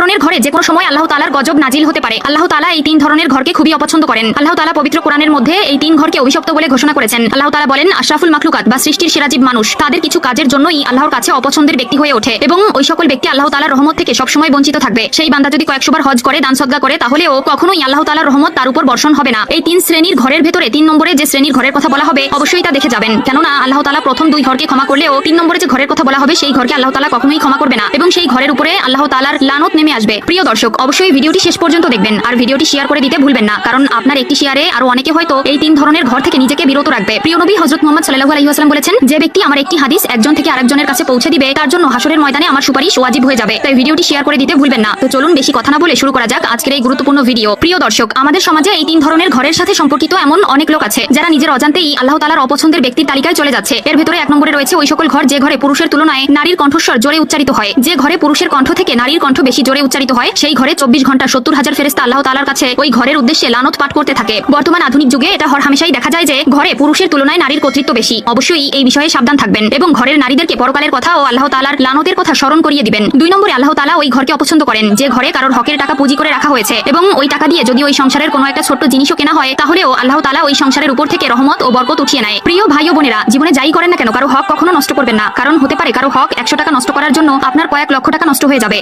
ধরনের ঘরে যে কোনো সময় আল্লাহ তাআলার গজব নাজিল হতে পারে। আল্লাহ তাআলা এই তিন ধরনের ঘরকে খুবই অপছন্দ করেন। আল্লাহ তাআলা পবিত্র কোরআনের মধ্যে এই তিন ঘরকে অভিশপ্ত বলে ঘোষণা করেছেন। আল্লাহ তাআলা বলেন, আশরাফুল মাখলুকাত বা সৃষ্টির সেরা জীব মানুষ তাদের কিছু কাজের জন্যই আল্লাহর কাছে অপছন্দের ব্যক্তি হয়ে ওঠে এবং ওই সকল ব্যক্তি আল্লাহ তাআলার রহমত থেকে সবসময় বঞ্চিত থাকবে। সেই বান্দা যদি কয়েকশোবার হজ করে, দান সদকা করে, তাহলেও কখনোই আল্লাহ তাআলার রহমত তার উপর বর্ষণ হবে না। এই তিন শ্রেণীর ঘরের ভেতরে 3 নম্বরে যে শ্রেণীর ঘরের কথা বলা হবে অবশ্যই তা দেখে যাবেন, কেননা আল্লাহ তাআলা প্রথম 2 ঘরকে ক্ষমা করলেও 3 নম্বরে যে ঘরের কথা বলা হবে সেই ঘরকে আল্লাহ তাআলা কখনোই ক্ষমা করবে না এবং সেই ঘরের উপরে আল্লাহ তাআলার লানত নেমে আসবে। প্রিয় দর্শক, অবশ্যই ভিডিওটি শেষ পর্যন্ত দেখবেন আর ভিডিওটি শেয়ার করে দিতে ভুলবেন না, কারণ আপনার একটি শেয়ারে আরো অনেকে হয়তো এই 3 ধরনের ঘর থেকে নিজেকে বিরত রাখবে। প্রিয় নবী হযরত মুহাম্মদ সাল্লাল্লাহু আলাইহি ওয়াসাল্লাম বলেছেন, যে ব্যক্তি আমার একটি হাদিস একজন থেকে আরেকজনের কাছে পৌঁছে দিবে তার জন্য হাসরের ময়দানে আমার সুপারিশ ওয়াজিব হয়ে যাবে। তাই ভিডিওটি শেয়ার করে দিতে ভুলবেন না। তো চলুন বেশি কথা না বলে শুরু করা যাক আজকের এই গুরুত্বপূর্ণ ভিডিও। প্রিয় দর্শক, আমাদের সমাজে এই 3 ধরনের ঘরের সাথে সম্পর্কিত এমন অনেক লোক আছে যারা নিজের অজান্তেই আল্লাহ তাআলার অপছন্দের ব্যক্তির তালিকায় চলে যাচ্ছে। এর ভেতরে 1 নম্বরে রয়েছে ওই সকল ঘর যে ঘরে পুরুষের তুলনায় নারীর কণ্ঠস্বর জোরে উচ্চারিত হয়। যে ঘরে পুরুষের কণ্ঠ থেকে নারীর কণ্ঠ বেশি জোরে উচ্চারিত হয় সেই ঘরে 24 ঘন্টা 70,000 ফেরেশতা আল্লাহ তাআলার কাছে ওই ঘরের উদ্দেশ্যে লানত পাঠ করতে থাকে। বর্তমান আধুনিক যুগে এটা হরহামেশাই দেখা যায় যে ঘরে পুরুষের তুলনায় নারীর কর্তৃত্ব বেশি। অবশ্যই এই বিষয়ে সাবধান থাকবেন এবং ঘরের নারীদেরকে পরকালের কথা ও আল্লাহ তাআলার লানতের কথা স্মরণ করিয়ে দিবেন। 2 নম্বরে আল্লাহ তাআলা ওই ঘরকে অপছন্দ করেন যে ঘরে কারোর হকের টাকা পুঁজি করে রাখা হয়েছে এবং ওই টাকা দিয়ে যদি ওই সংসারের কোনো একটা ছোট্ট জিনিসও কেনা হয় তাহলেও আল্লাহ তাআলা ওই সংসারের উপর থেকে রহমত ও বরকত উঠিয়ে নেয়। প্রিয় ভাই ও বোনেরা, জীবনে যাই করেন না কেন কারো হক কখনো নষ্ট করবেন না, কারণ হতে পারে কারো হক 100 টাকা নষ্ট করার জন্য আপনার কয়েক লক্ষ টাকা নষ্ট হয়ে যাবে।